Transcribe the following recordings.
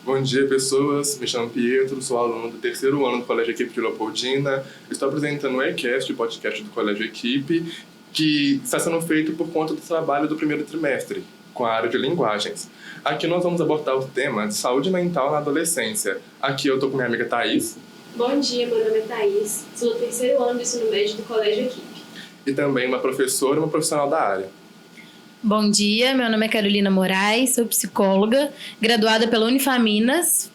Bom dia, pessoas. Me chamo Pietro, sou aluno do terceiro ano do Colégio Equipe de Leopoldina. Estou apresentando o eCast, o podcast do Colégio Equipe, que está sendo feito por conta do trabalho do primeiro trimestre, com a área de linguagens. Aqui nós vamos abordar o tema de saúde mental na adolescência. Aqui eu estou com minha amiga Thaís. Bom dia, meu nome é Thaís, sou do terceiro ano do ensino médio do Colégio Equipe. E também uma professora e uma profissional da área. Bom dia, meu nome é Carolina Moraes, sou psicóloga, graduada pela Unifaminas,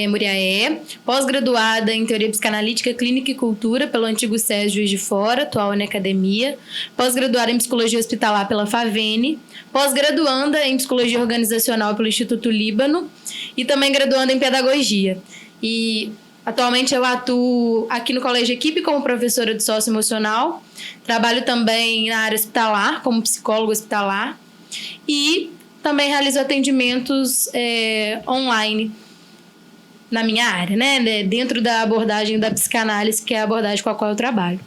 Muriaé, pós-graduada em Teoria Psicanalítica, Clínica e Cultura pelo antigo SES Juiz de Fora, atual Unacademia, pós-graduada em Psicologia Hospitalar pela FAVENE, pós-graduanda em Psicologia Organizacional pelo Instituto Líbano e também graduanda em Pedagogia. E atualmente eu atuo aqui no Colégio Equipe como professora de socioemocional, trabalho também na área hospitalar, como psicóloga hospitalar e também realizo atendimentos online na minha área, né? Dentro da abordagem da psicanálise, que é a abordagem com a qual eu trabalho.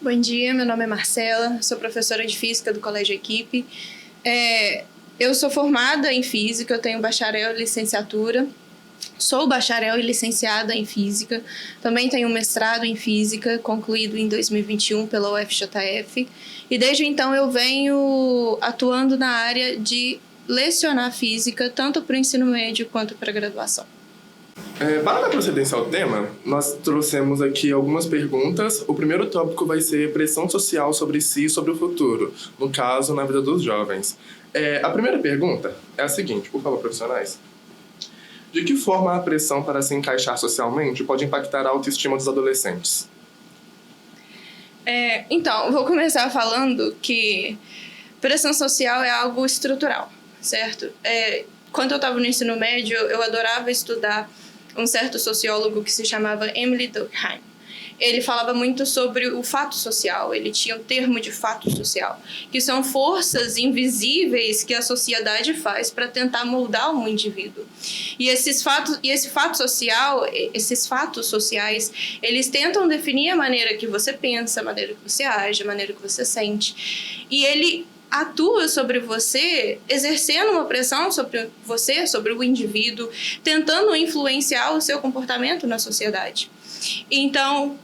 Bom dia, meu nome é Marcela, sou professora de Física do Colégio Equipe. Eu sou formada em Física, eu tenho bacharel e licenciatura. Sou bacharel e licenciada em Física. Também tenho mestrado em Física, concluído em 2021 pela UFJF. E desde então eu venho atuando na área de lecionar Física, tanto para o ensino médio quanto para a graduação. Para dar procedência ao tema, nós trouxemos aqui algumas perguntas. O primeiro tópico vai ser pressão social sobre si e sobre o futuro, no caso, na vida dos jovens. A primeira pergunta é a seguinte, por favor, profissionais. De que forma a pressão para se encaixar socialmente pode impactar a autoestima dos adolescentes? Então, vou começar falando que pressão social é algo estrutural, certo? Quando eu estava no ensino médio, eu adorava estudar um certo sociólogo que se chamava Emile Durkheim. Ele falava muito sobre o fato social, ele tinha o termo de fato social, que são forças invisíveis que a sociedade faz para tentar moldar um indivíduo. E esses fatos sociais, eles tentam definir a maneira que você pensa, a maneira que você age, a maneira que você sente. E ele atua sobre você, exercendo uma pressão sobre você, sobre o indivíduo, tentando influenciar o seu comportamento na sociedade. Então,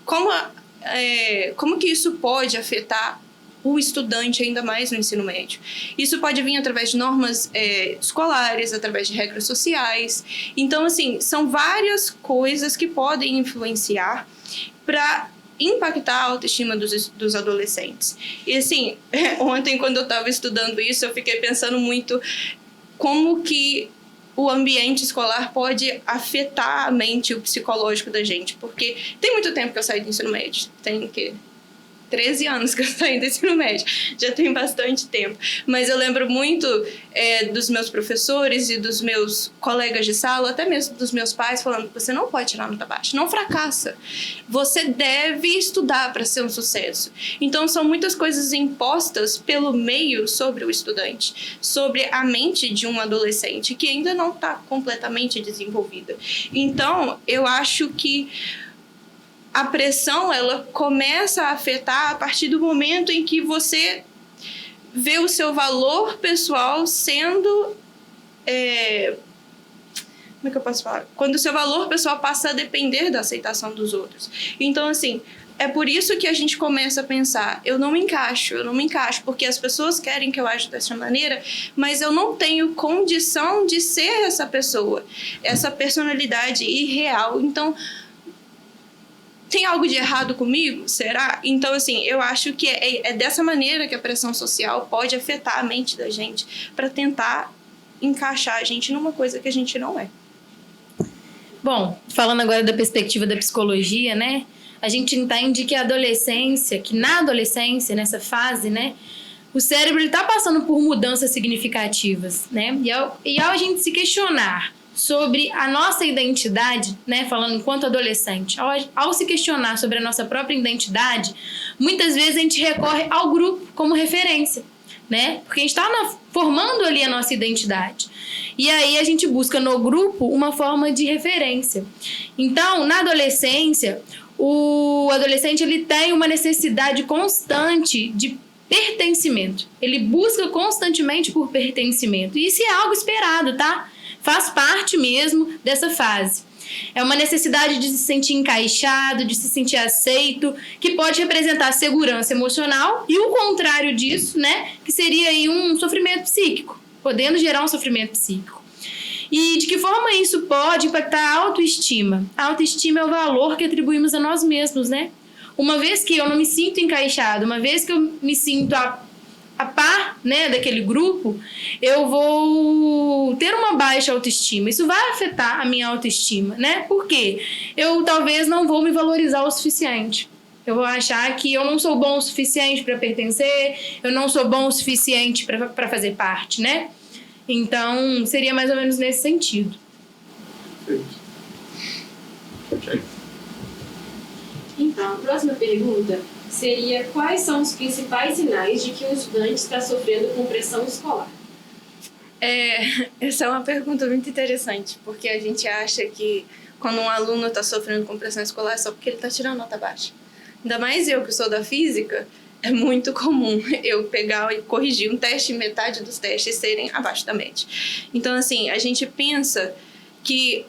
como que isso pode afetar o estudante ainda mais no ensino médio? Isso pode vir através de normas escolares, através de regras sociais. Então, assim, são várias coisas que podem influenciar para impactar a autoestima dos adolescentes. E, assim, ontem, quando eu estava estudando isso, eu fiquei pensando muito como que o ambiente escolar pode afetar a mente e o psicológico da gente. Porque tem muito tempo que eu saí do ensino médio. Tem 13 anos que eu saí do ensino médio. Já tem bastante tempo. Mas eu lembro muito dos meus professores e dos meus colegas de sala, até mesmo dos meus pais, falando: você não pode tirar nota baixa, não fracassa. Você deve estudar para ser um sucesso. Então, são muitas coisas impostas pelo meio sobre o estudante, sobre a mente de um adolescente que ainda não está completamente desenvolvida. Então, eu acho que a pressão, ela começa a afetar a partir do momento em que você vê o seu valor pessoal sendo... como é que eu posso falar? Quando o seu valor pessoal passa a depender da aceitação dos outros. Então, assim, é por isso que a gente começa a pensar: eu não me encaixo, porque as pessoas querem que eu aja dessa maneira, mas eu não tenho condição de ser essa pessoa, essa personalidade irreal. Então, tem algo de errado comigo? Será? Então, assim, eu acho que é dessa maneira que a pressão social pode afetar a mente da gente para tentar encaixar a gente numa coisa que a gente não é. Bom, falando agora da perspectiva da psicologia, né? A gente entende que na adolescência, nessa fase, né? O cérebro está passando por mudanças significativas, né? E ao a gente se questionar sobre a nossa identidade, né, falando enquanto adolescente, ao se questionar sobre a nossa própria identidade, muitas vezes a gente recorre ao grupo como referência, né? Porque a gente está formando ali a nossa identidade. E aí a gente busca no grupo uma forma de referência. Então, na adolescência, o adolescente ele tem uma necessidade constante de pertencimento. Ele busca constantemente por pertencimento. E isso é algo esperado, tá? faz parte mesmo dessa fase. É uma necessidade de se sentir encaixado, de se sentir aceito, que pode representar segurança emocional e o contrário disso, né, que seria aí um sofrimento psíquico, podendo gerar um sofrimento psíquico. E de que forma isso pode impactar a autoestima? A autoestima é o valor que atribuímos a nós mesmos, né? Uma vez que eu não me sinto encaixado, uma vez que eu me sinto a par, né, daquele grupo, eu vou ter uma baixa autoestima. Isso vai afetar a minha autoestima, né? Por quê? Eu talvez não vou me valorizar o suficiente. Eu vou achar que eu não sou bom o suficiente para pertencer, eu não sou bom o suficiente para fazer parte, né? Então, seria mais ou menos nesse sentido. Ok. Então, a próxima pergunta seria: quais são os principais sinais de que o estudante está sofrendo com pressão escolar? Essa é uma pergunta muito interessante, porque a gente acha que quando um aluno está sofrendo com pressão escolar é só porque ele está tirando nota baixa. Ainda mais eu, que sou da física, é muito comum eu pegar e corrigir um teste e metade dos testes serem abaixo da média. Então, assim, a gente pensa que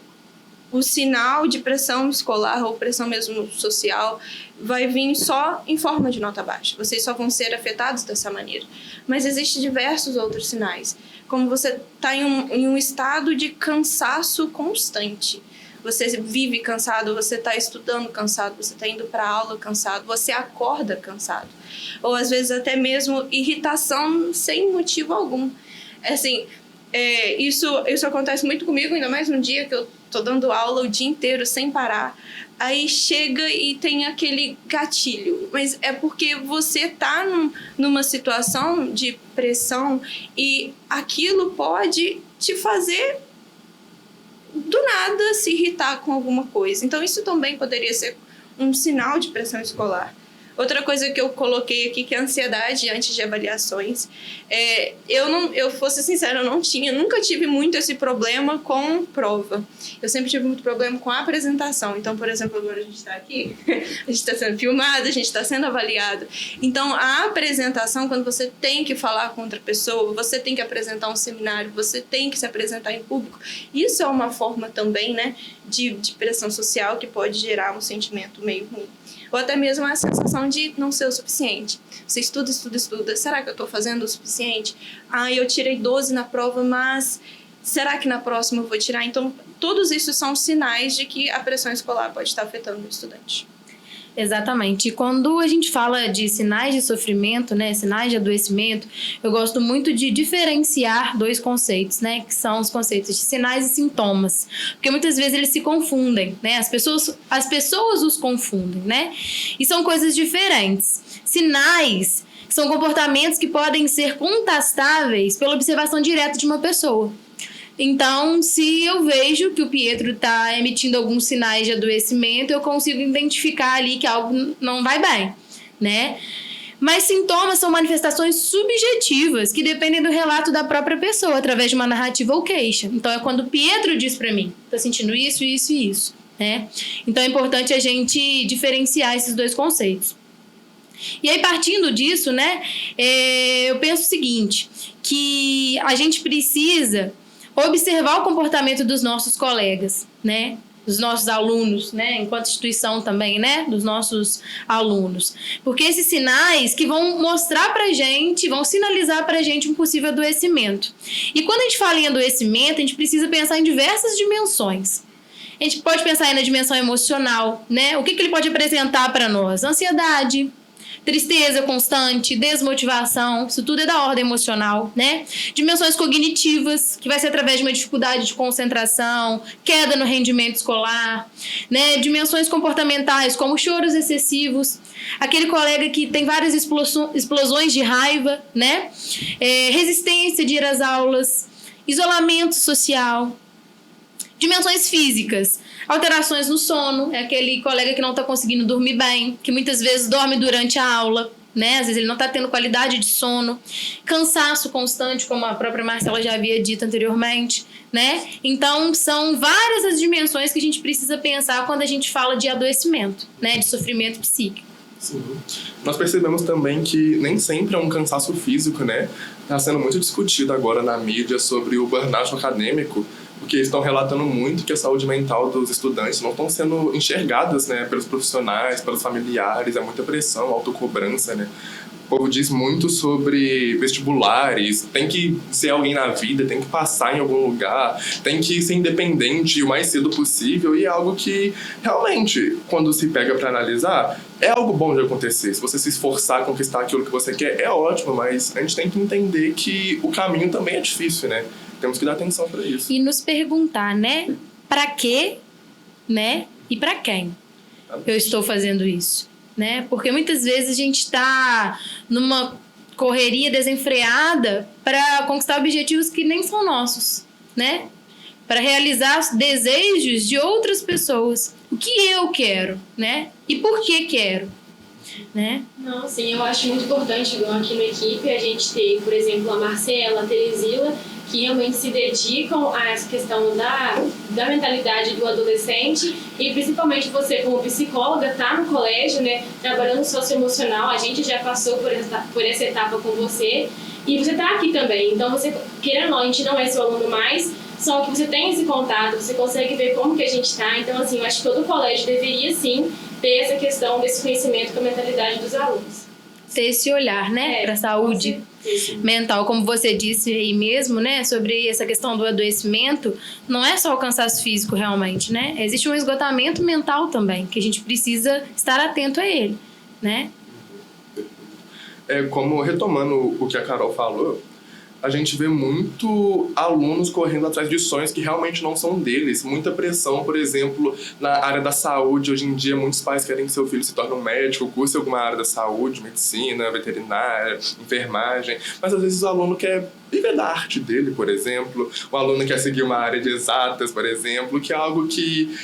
o sinal de pressão escolar ou pressão mesmo social vai vir só em forma de nota baixa. Vocês só vão ser afetados dessa maneira. Mas existem diversos outros sinais, como você está em um estado de cansaço constante. Você vive cansado, você está estudando cansado, você está indo para aula cansado, você acorda cansado. Ou às vezes até mesmo irritação sem motivo algum. Assim, isso acontece muito comigo, ainda mais num dia que eu estou dando aula o dia inteiro sem parar. Aí chega e tem aquele gatilho. Mas é porque você está numa situação de pressão e aquilo pode te fazer do nada se irritar com alguma coisa. Então isso também poderia ser um sinal de pressão escolar. Outra coisa que eu coloquei aqui, que é a ansiedade antes de avaliações. Eu fosse sincera, eu nunca tive muito esse problema com prova. Eu sempre tive muito problema com a apresentação. Então, por exemplo, agora a gente está aqui, a gente está sendo filmado, a gente está sendo avaliado. Então, a apresentação, quando você tem que falar com outra pessoa, você tem que apresentar um seminário, você tem que se apresentar em público, isso é uma forma também, né, de pressão social que pode gerar um sentimento meio ruim. Ou até mesmo a sensação de não ser o suficiente. Você estuda. Será que eu estou fazendo o suficiente? Eu tirei 12 na prova, mas será que na próxima eu vou tirar? Então, todos isso são sinais de que a pressão escolar pode estar afetando o estudante. Exatamente. E quando a gente fala de sinais de sofrimento, né, sinais de adoecimento, eu gosto muito de diferenciar dois conceitos, né, que são os conceitos de sinais e sintomas, porque muitas vezes eles se confundem, né, as pessoas os confundem, né, e são coisas diferentes. Sinais são comportamentos que podem ser contrastáveis pela observação direta de uma pessoa. Então, se eu vejo que o Pietro está emitindo alguns sinais de adoecimento, eu consigo identificar ali que algo não vai bem, né? Mas sintomas são manifestações subjetivas que dependem do relato da própria pessoa, através de uma narrativa ou queixa. Então, é quando o Pietro diz para mim, tô sentindo isso, isso e isso, né? Então, é importante a gente diferenciar esses dois conceitos. E aí, partindo disso, né, eu penso o seguinte, que a gente precisa observar o comportamento dos nossos colegas, né? Dos nossos alunos, né? Enquanto instituição também, né? Dos nossos alunos. Porque esses sinais que vão mostrar pra gente, vão sinalizar pra gente um possível adoecimento. E quando a gente fala em adoecimento, a gente precisa pensar em diversas dimensões. A gente pode pensar aí na dimensão emocional, né? O que ele pode apresentar para nós? Ansiedade, tristeza constante, desmotivação, isso tudo é da ordem emocional, né? Dimensões cognitivas, que vai ser através de uma dificuldade de concentração, queda no rendimento escolar, né? Dimensões comportamentais, como choros excessivos, aquele colega que tem várias explosões de raiva, né? Resistência de ir às aulas, isolamento social. Dimensões físicas, alterações no sono, é aquele colega que não está conseguindo dormir bem, que muitas vezes dorme durante a aula, né? Às vezes ele não está tendo qualidade de sono, cansaço constante, como a própria Marcela já havia dito anteriormente, né? Então, são várias as dimensões que a gente precisa pensar quando a gente fala de adoecimento, né? De sofrimento psíquico. Sim. Nós percebemos também que nem sempre é um cansaço físico, né? Está sendo muito discutido agora na mídia sobre o burnout acadêmico, porque estão relatando muito que a saúde mental dos estudantes não estão sendo enxergadas, né, pelos profissionais, pelos familiares, é muita pressão, autocobrança, né? O povo diz muito sobre vestibulares, tem que ser alguém na vida, tem que passar em algum lugar, tem que ser independente o mais cedo possível, e é algo que realmente, quando se pega para analisar, é algo bom de acontecer. Se você se esforçar a conquistar aquilo que você quer, é ótimo, mas a gente tem que entender que o caminho também é difícil, né? Temos que dar atenção para isso. E nos perguntar, né? Para quê, né? E para quem eu estou fazendo isso, né? Porque muitas vezes a gente está numa correria desenfreada para conquistar objetivos que nem são nossos, né? Para realizar os desejos de outras pessoas. O que eu quero, né? E por que quero, né? Não, sim, eu acho muito importante, igual aqui na equipe, a gente ter, por exemplo, a Marcela, a Teresila, que realmente se dedicam a essa questão da mentalidade do adolescente, e principalmente você como psicóloga tá no colégio, né, trabalhando socioemocional. A gente já passou por essa etapa com você e você tá aqui também, então você, querendo ou não, a gente não é seu aluno mais, só que você tem esse contato, você consegue ver como que a gente tá. Então assim, eu acho que todo colégio deveria sim ter essa questão desse conhecimento com a mentalidade dos alunos. Ter esse olhar, né, para a saúde mental, como você disse aí mesmo, né, sobre essa questão do adoecimento, não é só o cansaço físico realmente, né, existe um esgotamento mental também, que a gente precisa estar atento a ele, né. Como retomando o que a Carol falou, a gente vê muito alunos correndo atrás de sonhos que realmente não são deles. Muita pressão, por exemplo, na área da saúde. Hoje em dia, muitos pais querem que seu filho se torne um médico, curse alguma área da saúde, medicina, veterinária, enfermagem. Mas às vezes o aluno quer viver da arte dele, por exemplo. O aluno quer seguir uma área de exatas, por exemplo, que é algo que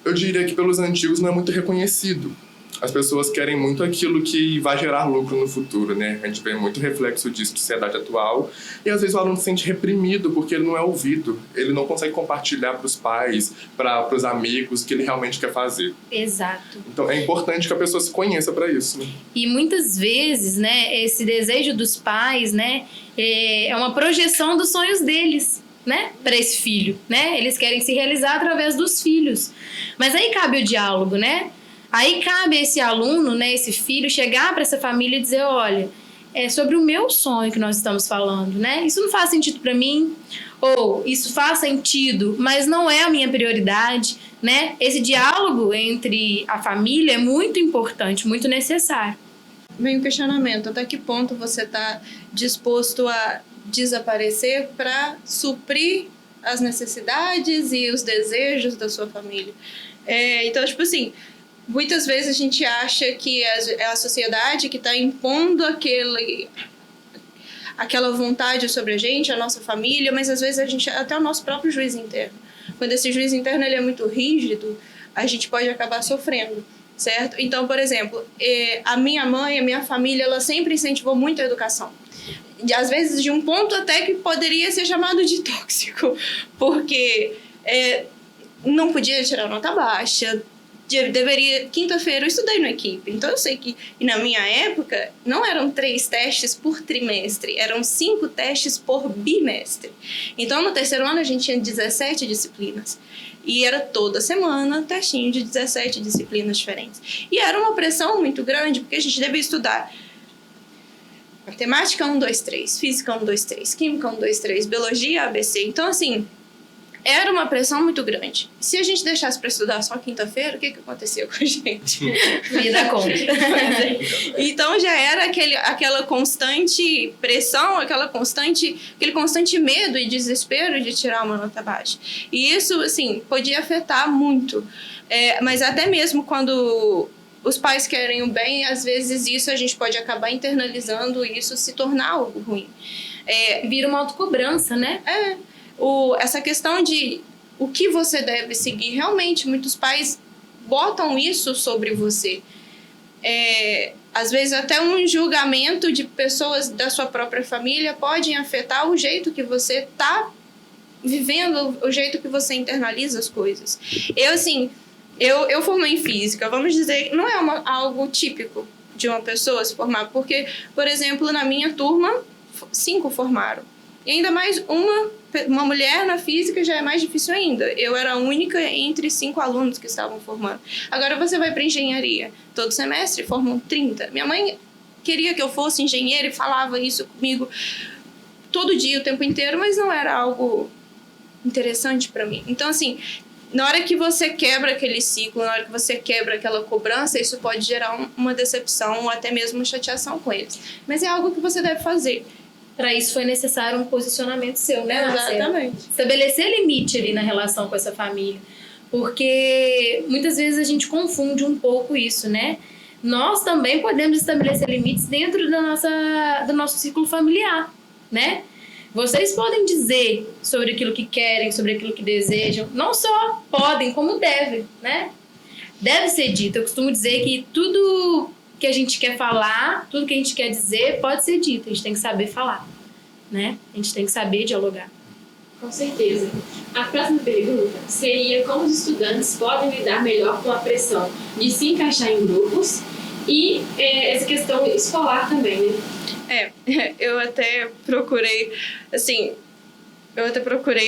eu diria que pelos antigos não é muito reconhecido. As pessoas querem muito aquilo que vai gerar lucro no futuro, né? A gente vê muito reflexo disso na sociedade atual. E às vezes o aluno se sente reprimido porque ele não é ouvido. Ele não consegue compartilhar para os pais, para os amigos, o que ele realmente quer fazer. Exato. Então é importante que a pessoa se conheça para isso, né? E muitas vezes, né, esse desejo dos pais, né, é uma projeção dos sonhos deles, né, para esse filho, né? Eles querem se realizar através dos filhos. Mas aí cabe o diálogo, né? Aí cabe a esse aluno, né, esse filho, chegar para essa família e dizer, olha, é sobre o meu sonho que nós estamos falando, né? Isso não faz sentido para mim, ou isso faz sentido, mas não é a minha prioridade, né? Esse diálogo entre a família é muito importante, muito necessário. Vem o questionamento, até que ponto você está disposto a desaparecer para suprir as necessidades e os desejos da sua família? Então, tipo assim, muitas vezes a gente acha que é a sociedade que está impondo aquela vontade sobre a gente, a nossa família, mas às vezes a gente, até o nosso próprio juiz interno. Quando esse juiz interno ele é muito rígido, a gente pode acabar sofrendo, certo? Então, por exemplo, a minha mãe, a minha família, ela sempre incentivou muito a educação. E, às vezes de um ponto até que poderia ser chamado de tóxico, porque não podia tirar nota baixa, quinta-feira eu estudei na equipe, então eu sei que, e na minha época, não eram 3 testes por trimestre, eram 5 testes por bimestre. Então, no terceiro ano, a gente tinha 17 disciplinas. E era toda semana testinho de 17 disciplinas diferentes. E era uma pressão muito grande, porque a gente devia estudar matemática 1, 2, 3, física 1, 2, 3, química 1, 2, 3, biologia, ABC. Então, assim, era uma pressão muito grande. Se a gente deixasse para estudar só quinta-feira, o que aconteceu com a gente? Não ia dar conta. Então já era aquela constante pressão, aquele constante medo e desespero de tirar uma nota baixa. E isso, assim, podia afetar muito. Mas até mesmo quando os pais querem o bem, às vezes isso a gente pode acabar internalizando e isso se tornar algo ruim. Vira uma autocobrança, né? Essa questão de o que você deve seguir, realmente muitos pais botam isso sobre você. Às vezes até um julgamento de pessoas da sua própria família podem afetar o jeito que você está vivendo, o jeito que você internaliza as coisas. Eu formei em física, vamos dizer, não é algo típico de uma pessoa se formar, porque, por exemplo, na minha turma, 5 formaram. E ainda mais uma mulher na física já é mais difícil ainda. Eu era a única entre 5 alunos que estavam formando. Agora você vai para engenharia. Todo semestre formam 30. Minha mãe queria que eu fosse engenheira e falava isso comigo todo dia, o tempo inteiro, mas não era algo interessante para mim. Então, assim, na hora que você quebra aquele ciclo, na hora que você quebra aquela cobrança, isso pode gerar uma decepção ou até mesmo uma chateação com eles. Mas é algo que você deve fazer. Para isso foi necessário um posicionamento seu, né, Marcela? Exatamente. Estabelecer limite ali na relação com essa família. Porque muitas vezes a gente confunde um pouco isso, né? Nós também podemos estabelecer limites dentro do nosso ciclo familiar, né? Vocês podem dizer sobre aquilo que querem, sobre aquilo que desejam. Não só podem, como devem, né? Deve ser dito. Eu costumo dizer que tudo que a gente quer falar, tudo que a gente quer dizer pode ser dito. A gente tem que saber falar, né? A gente tem que saber dialogar. Com certeza. A próxima pergunta seria como os estudantes podem lidar melhor com a pressão de se encaixar em grupos e essa questão escolar também, né? Eu até procurei,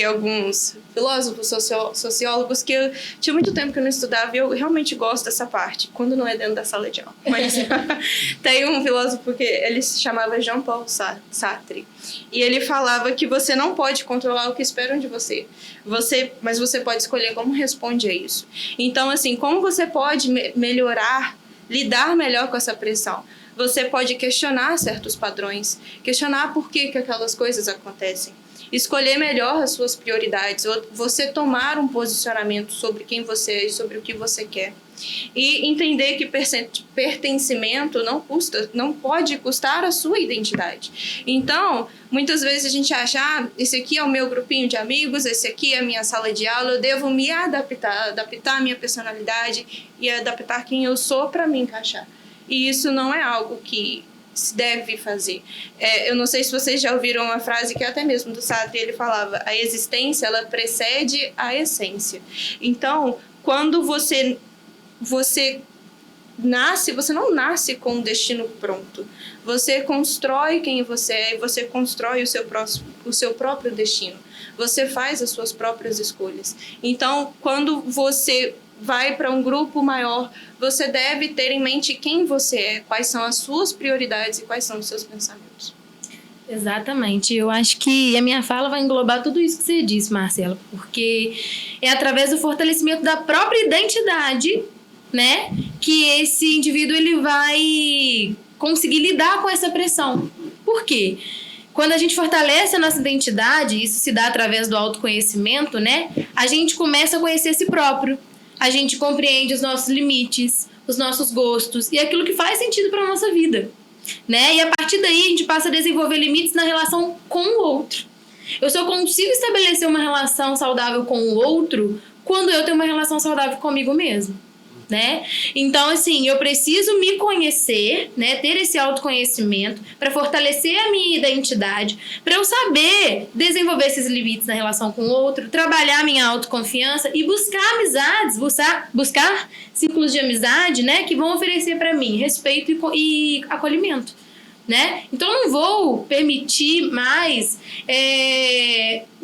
alguns filósofos, sociólogos que eu tinha muito tempo que eu não estudava e eu realmente gosto dessa parte, quando não é dentro da sala de aula. Mas tem um filósofo que ele se chamava Jean-Paul Sartre e ele falava que você não pode controlar o que esperam de você, mas você pode escolher como responde a isso. Então, assim, como você pode melhorar, lidar melhor com essa pressão? Você pode questionar certos padrões, questionar por que aquelas coisas acontecem. Escolher melhor as suas prioridades, ou você tomar um posicionamento sobre quem você é e sobre o que você quer. E entender que pertencimento não pode custar a sua identidade. Então, muitas vezes a gente acha, esse aqui é o meu grupinho de amigos, esse aqui é a minha sala de aula, eu devo me adaptar a minha personalidade e adaptar quem eu sou para me encaixar. E isso não é algo que se deve fazer. Eu não sei se vocês já ouviram uma frase que até mesmo do Sartre, ele falava, a existência, ela precede a essência. Então, quando você nasce, você não nasce com um destino pronto. Você constrói quem você é e você constrói o seu próprio destino. Você faz as suas próprias escolhas. Então, quando você vai para um grupo maior, você deve ter em mente quem você é, quais são as suas prioridades e quais são os seus pensamentos. Exatamente. Eu acho que a minha fala vai englobar tudo isso que você disse, Marcela, porque é através do fortalecimento da própria identidade, né, que esse indivíduo ele vai conseguir lidar com essa pressão. Por quê? Quando a gente fortalece a nossa identidade, isso se dá através do autoconhecimento, né, a gente começa a conhecer a si próprio. A gente compreende os nossos limites, os nossos gostos e aquilo que faz sentido para a nossa vida, né? E a partir daí a gente passa a desenvolver limites na relação com o outro. Eu só consigo estabelecer uma relação saudável com o outro quando eu tenho uma relação saudável comigo mesmo, né? Então, assim, eu preciso me conhecer, né? Ter esse autoconhecimento para fortalecer a minha identidade, para eu saber desenvolver esses limites na relação com o outro, trabalhar a minha autoconfiança e buscar amizades, buscar círculos de amizade, né? Que vão oferecer para mim respeito e acolhimento, né? Então, eu não vou permitir mais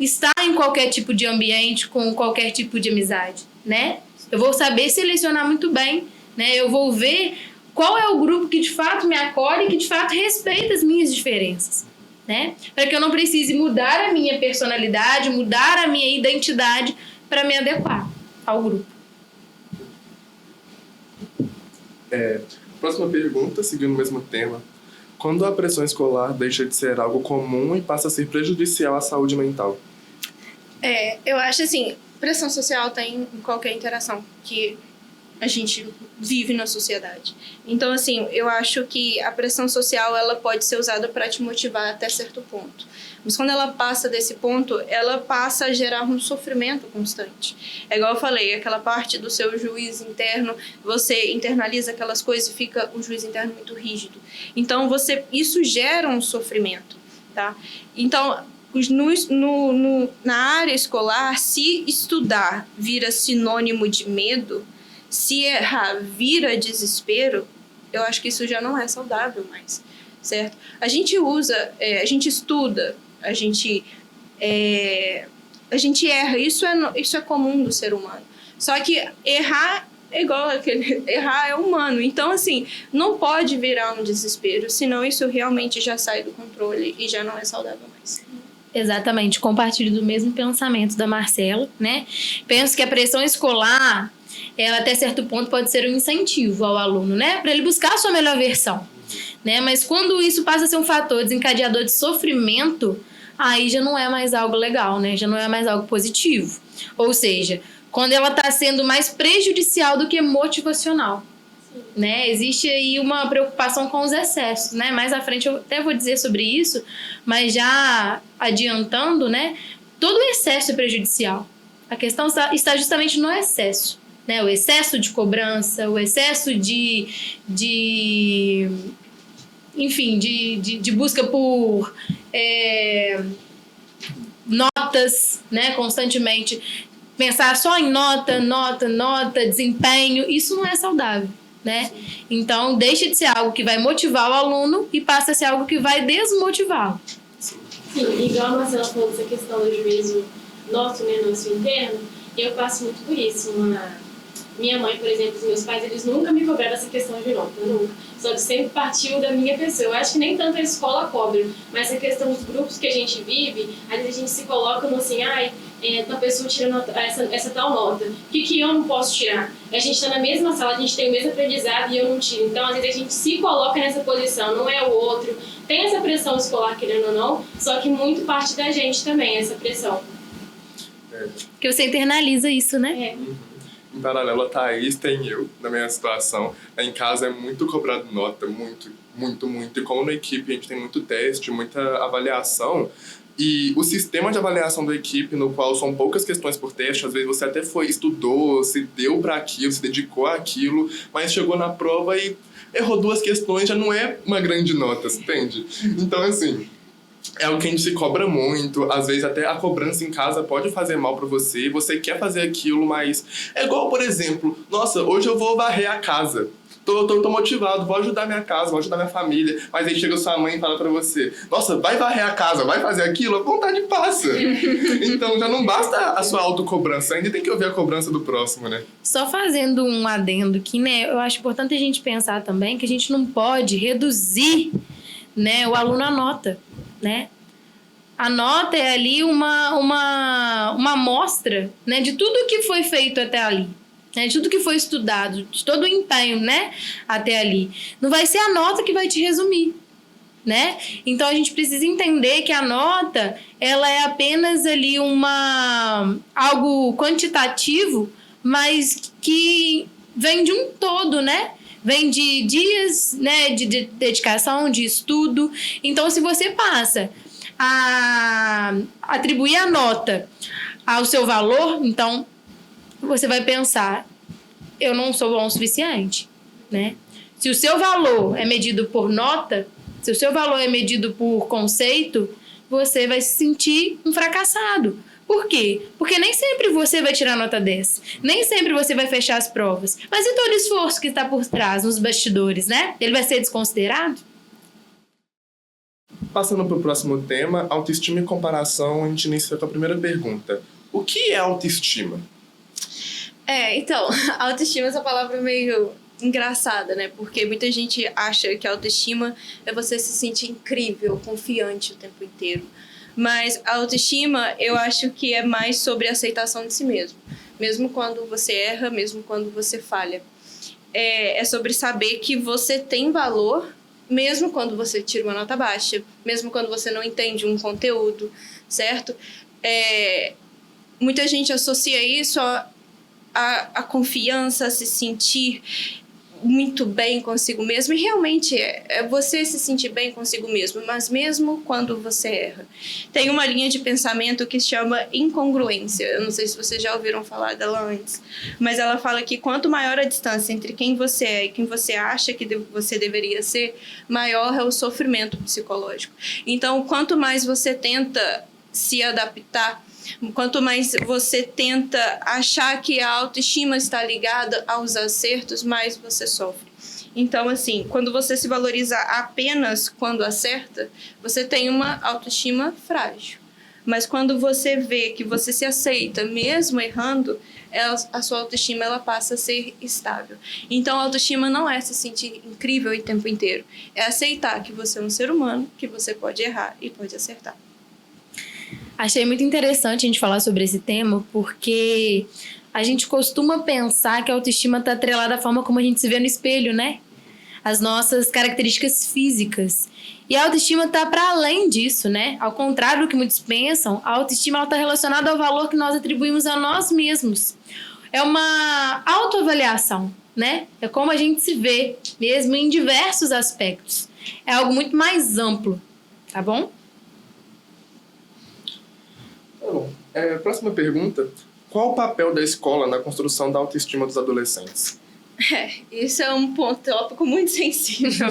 estar em qualquer tipo de ambiente com qualquer tipo de amizade, né? Eu vou saber selecionar muito bem, né? Eu vou ver qual é o grupo que de fato me acolhe e que de fato respeita as minhas diferenças, né? Para que eu não precise mudar a minha personalidade, mudar a minha identidade para me adequar ao grupo. Próxima pergunta, seguindo o mesmo tema. Quando a pressão escolar deixa de ser algo comum e passa a ser prejudicial à saúde mental? Eu acho assim, pressão social tem em qualquer interação que a gente vive na sociedade. Então, assim, eu acho que a pressão social ela pode ser usada para te motivar até certo ponto. Mas quando ela passa desse ponto, ela passa a gerar um sofrimento constante. É igual eu falei, aquela parte do seu juiz interno, você internaliza aquelas coisas e fica um juiz interno muito rígido. Então, isso gera um sofrimento, tá? Então, na área escolar, se estudar vira sinônimo de medo, se errar vira desespero, eu acho que isso já não é saudável mais, certo? A gente usa, a gente estuda, a gente erra, isso é comum do ser humano. Só que errar é igual errar é humano. Então, assim, não pode virar um desespero, senão isso realmente já sai do controle e já não é saudável mais. Exatamente, compartilho do mesmo pensamento da Marcela, né? Penso que a pressão escolar, ela até certo ponto pode ser um incentivo ao aluno, né? Para ele buscar a sua melhor versão, né? Mas quando isso passa a ser um fator desencadeador de sofrimento, aí já não é mais algo legal, né? Já não é mais algo positivo. Ou seja, quando ela está sendo mais prejudicial do que motivacional, né? Existe aí uma preocupação com os excessos, né? Mais à frente eu até vou dizer sobre isso, mas já adiantando, né? Todo excesso é prejudicial. A questão está justamente no excesso, né? O excesso de cobrança, o excesso enfim, de busca por notas, né? Constantemente. Pensar só em nota, desempenho, isso não é saudável, né? Então, deixa de ser algo que vai motivar o aluno e passa a ser algo que vai desmotivá-lo. Sim, igual a Marcela falou dessa questão do juízo nosso, né, nosso interno, eu passo muito por isso. Minha mãe, por exemplo, os meus pais, eles nunca me cobraram essa questão de nota, nunca. Só que sempre partiu da minha pessoa. Eu acho que nem tanto a escola cobra, mas a questão dos grupos que a gente vive, às vezes a gente se coloca no assim, a pessoa tira essa tal nota, o que eu não posso tirar? A gente está na mesma sala, a gente tem o mesmo aprendizado e eu não tiro. Então, às vezes a gente se coloca nessa posição, não é o outro. Tem essa pressão escolar, querendo ou não, só que muito parte da gente também, essa pressão. Porque você internaliza isso, né? Em paralelo a Thaís, tem eu, na minha situação. Em casa é muito cobrado nota, muito. E como na equipe a gente tem muito teste, muita avaliação, e o sistema de avaliação da equipe, no qual são poucas questões por teste, às vezes você até estudou, se deu para aquilo, se dedicou àquilo, mas chegou na prova e errou 2 questões, já não é uma grande nota, você entende? Então, assim, é algo que a gente se cobra muito, às vezes até a cobrança em casa pode fazer mal pra você, você quer fazer aquilo, mas é igual, por exemplo, nossa, hoje eu vou varrer a casa. Tô motivado, vou ajudar minha casa, vou ajudar minha família. Mas aí chega sua mãe e fala pra você, nossa, vai varrer a casa, vai fazer aquilo, a vontade passa. Então já não basta a sua autocobrança, ainda tem que ouvir a cobrança do próximo, né? Só fazendo um adendo aqui, né? Eu acho importante a gente pensar também que a gente não pode reduzir, né, o aluno à nota, né? A nota é ali uma amostra, né, de tudo que foi feito até ali. De tudo que foi estudado, de todo o empenho, né, até ali. Não vai ser a nota que vai te resumir, né? Então a gente precisa entender que a nota, ela é apenas ali algo quantitativo, mas que vem de um todo, né? Vem de dias, né, de dedicação, de estudo. Então, se você passa a atribuir a nota ao seu valor, então você vai pensar, eu não sou bom o suficiente, né? Se o seu valor é medido por nota, se o seu valor é medido por conceito, você vai se sentir um fracassado. Por quê? Porque nem sempre você vai tirar nota 10, nem sempre você vai fechar as provas. Mas e todo o esforço que está por trás, nos bastidores, né? Ele vai ser desconsiderado? Passando para o próximo tema, autoestima e comparação, a gente inicia com a primeira pergunta. O que é autoestima? Então, autoestima é essa palavra meio engraçada, né? Porque muita gente acha que a autoestima é você se sentir incrível, confiante o tempo inteiro. Mas a autoestima, eu acho que é mais sobre a aceitação de si mesmo. Mesmo quando você erra, mesmo quando você falha. É sobre saber que você tem valor, mesmo quando você tira uma nota baixa, mesmo quando você não entende um conteúdo, certo? Muita gente associa isso a confiança, a se sentir muito bem consigo mesmo, e realmente é você se sentir bem consigo mesmo, mas mesmo quando você erra. Tem uma linha de pensamento que se chama incongruência, eu não sei se vocês já ouviram falar dela antes, mas ela fala que quanto maior a distância entre quem você é e quem você acha que você deveria ser, maior é o sofrimento psicológico. Então, quanto mais você tenta se adaptar, quanto mais você tenta achar que a autoestima está ligada aos acertos, mais você sofre. Então, assim, quando você se valoriza apenas quando acerta, você tem uma autoestima frágil. Mas quando você vê que você se aceita mesmo errando, a sua autoestima ela passa a ser estável. Então, a autoestima não é se sentir incrível o tempo inteiro. É aceitar que você é um ser humano, que você pode errar e pode acertar. Achei muito interessante a gente falar sobre esse tema, porque a gente costuma pensar que a autoestima está atrelada à forma como a gente se vê no espelho, né? As nossas características físicas. E a autoestima está para além disso, né? Ao contrário do que muitos pensam, a autoestima está relacionada ao valor que nós atribuímos a nós mesmos. É uma autoavaliação, né? É como a gente se vê, mesmo em diversos aspectos. É algo muito mais amplo, tá bom? Tá bom. Próxima pergunta. Qual o papel da escola na construção da autoestima dos adolescentes? Isso é um tópico muito sensível.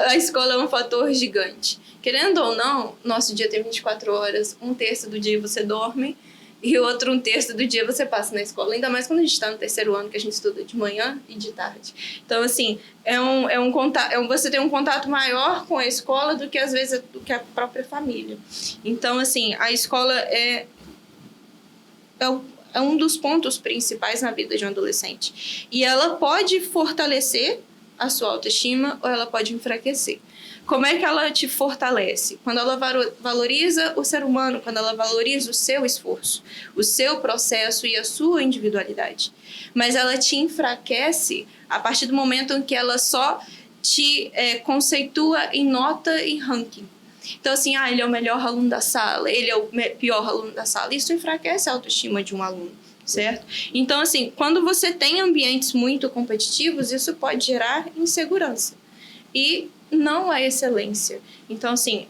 A escola é um fator gigante. Querendo ou não, nosso dia tem 24 horas, um terço do dia você dorme e outro um terço do dia você passa na escola. Ainda mais quando a gente está no terceiro ano, que a gente estuda de manhã e de tarde. Então, assim, você tem um contato maior com a escola do que, às vezes, do que a própria família. Então, assim, a escola é um dos pontos principais na vida de um adolescente. E ela pode fortalecer a sua autoestima ou ela pode enfraquecer. Como é que ela te fortalece? Quando ela valoriza o ser humano, quando ela valoriza o seu esforço, o seu processo e a sua individualidade. Mas ela te enfraquece a partir do momento em que ela só te conceitua em nota e ranking. Então, assim, ele é o melhor aluno da sala, ele é o pior aluno da sala. Isso enfraquece a autoestima de um aluno, certo? Então, assim, quando você tem ambientes muito competitivos, isso pode gerar insegurança e não a excelência. Então, assim,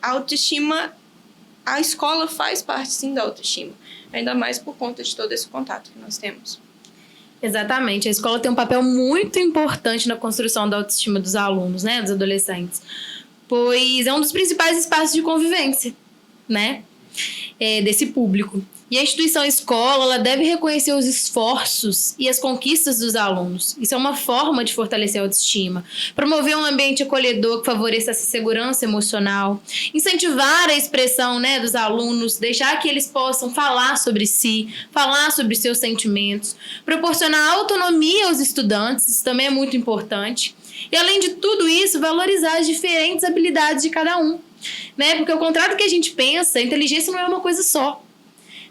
a autoestima, a escola faz parte, sim, da autoestima. Ainda mais por conta de todo esse contato que nós temos. Exatamente. A escola tem um papel muito importante na construção da autoestima dos alunos, né? Dos adolescentes. Pois é um dos principais espaços de convivência, né? Desse público. E a instituição escola, ela deve reconhecer os esforços e as conquistas dos alunos. Isso é uma forma de fortalecer a autoestima. Promover um ambiente acolhedor que favoreça essa segurança emocional. Incentivar a expressão, né, dos alunos. Deixar que eles possam falar sobre si, falar sobre seus sentimentos. Proporcionar autonomia aos estudantes, isso também é muito importante. E, além de tudo isso, valorizar as diferentes habilidades de cada um, né? Porque, ao contrário do que a gente pensa, a inteligência não é uma coisa só.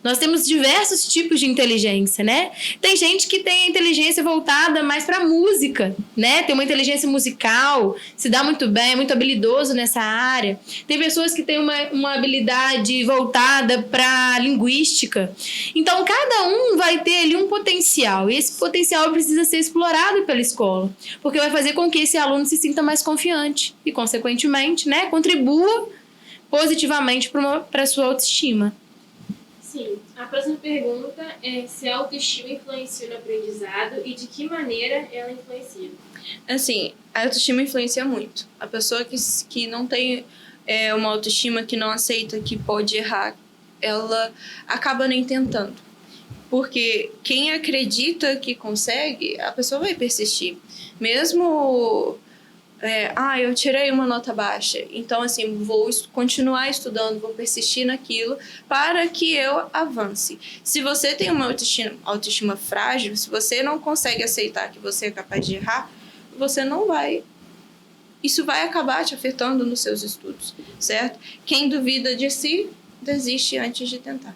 Nós temos diversos tipos de inteligência, né? Tem gente que tem a inteligência voltada mais para música, né? Tem uma inteligência musical, se dá muito bem, é muito habilidoso nessa área. Tem pessoas que têm uma habilidade voltada para linguística. Então, cada um vai ter ali um potencial. E esse potencial precisa ser explorado pela escola, porque vai fazer com que esse aluno se sinta mais confiante e, consequentemente, né, contribua positivamente para a sua autoestima. Sim. A próxima pergunta é se a autoestima influencia no aprendizado e de que maneira ela influencia. Assim, a autoestima influencia muito. A pessoa que não tem uma autoestima, que não aceita que pode errar, ela acaba nem tentando. Porque quem acredita que consegue, a pessoa vai persistir. Mesmo... eu tirei uma nota baixa, então, assim, vou continuar estudando, vou persistir naquilo para que eu avance. Se você tem uma autoestima frágil, se você não consegue aceitar que você é capaz de errar, você não vai... Isso vai acabar te afetando nos seus estudos, certo? Quem duvida de si, desiste antes de tentar.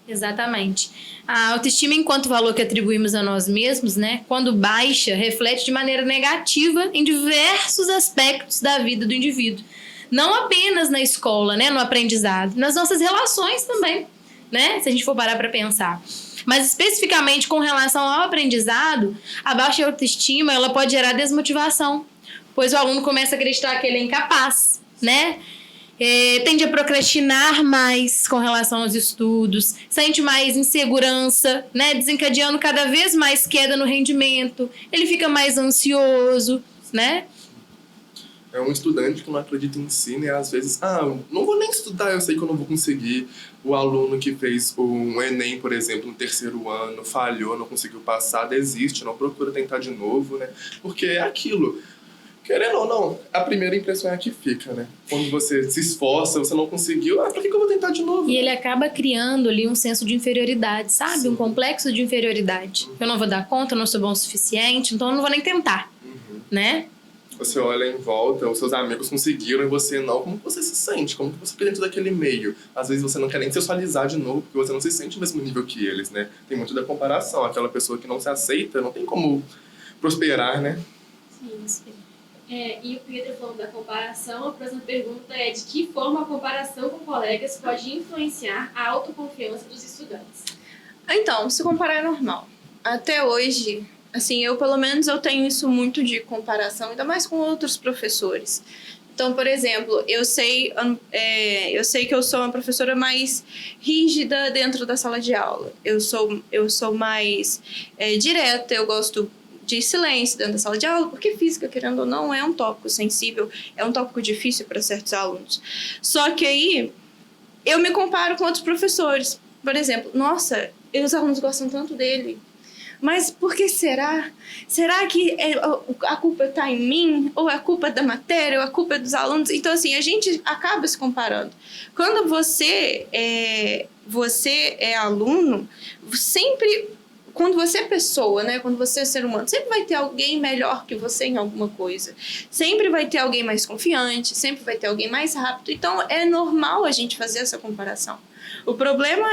Exatamente. A autoestima, enquanto valor que atribuímos a nós mesmos, né, quando baixa, reflete de maneira negativa em diversos aspectos da vida do indivíduo. Não apenas na escola, né, no aprendizado, nas nossas relações também, né, se a gente for parar para pensar. Mas especificamente com relação ao aprendizado, a baixa autoestima ela pode gerar desmotivação, pois o aluno começa a acreditar que ele é incapaz, né? Tende a procrastinar mais com relação aos estudos, sente mais insegurança, né? Desencadeando cada vez mais queda no rendimento, ele fica mais ansioso, né? É um estudante que não acredita em si, né? Às vezes, não vou nem estudar, eu sei que eu não vou conseguir. O aluno que fez um Enem, por exemplo, no 3º ano, falhou, não conseguiu passar, desiste, não procura tentar de novo, né? Porque é aquilo. Querendo ou não, a primeira impressão é a que fica, né? Quando você se esforça, você não conseguiu, por que eu vou tentar de novo? E ele acaba criando ali um senso de inferioridade, sabe? Sim. Um complexo de inferioridade. Eu não vou dar conta, eu não sou bom o suficiente, então eu não vou nem tentar, né? Você olha em volta, os seus amigos conseguiram e você não. Como você se sente? Como você fica dentro daquele meio? Às vezes você não quer nem se socializar de novo, porque você não se sente no mesmo nível que eles, né? Tem muito da comparação. Aquela pessoa que não se aceita, não tem como prosperar, né? Sim. E o Pedro falando da comparação, a próxima pergunta é: de que forma a comparação com colegas pode influenciar a autoconfiança dos estudantes? Então, se comparar é normal. Até hoje, assim, pelo menos eu tenho isso muito de comparação, ainda mais com outros professores. Então, por exemplo, eu sei que eu sou uma professora mais rígida dentro da sala de aula. Eu sou mais direta, eu gosto de silêncio dentro da sala de aula, porque física, querendo ou não, é um tópico sensível, é um tópico difícil para certos alunos. Só que aí, eu me comparo com outros professores. Por exemplo, nossa, os alunos gostam tanto dele, mas por que será? Será que a culpa está em mim? Ou a culpa é da matéria? Ou a culpa é dos alunos? Então, assim, a gente acaba se comparando. Quando você é aluno, sempre... Quando você é pessoa, né? Quando você é ser humano, sempre vai ter alguém melhor que você em alguma coisa. Sempre vai ter alguém mais confiante, sempre vai ter alguém mais rápido. Então, é normal a gente fazer essa comparação. O problema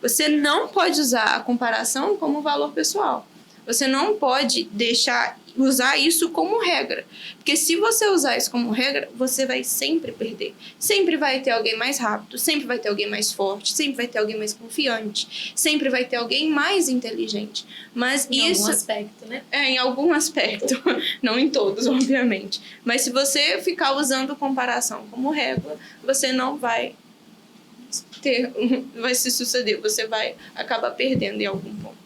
você não pode usar a comparação como valor pessoal. Você não pode usar isso como regra. Porque se você usar isso como regra, você vai sempre perder. Sempre vai ter alguém mais rápido, sempre vai ter alguém mais forte, sempre vai ter alguém mais confiante, sempre vai ter alguém mais inteligente. Mas Em isso... algum aspecto, né? em algum aspecto. Não em todos, obviamente. Mas se você ficar usando comparação como regra, você não vai se suceder. Você vai acabar perdendo em algum ponto.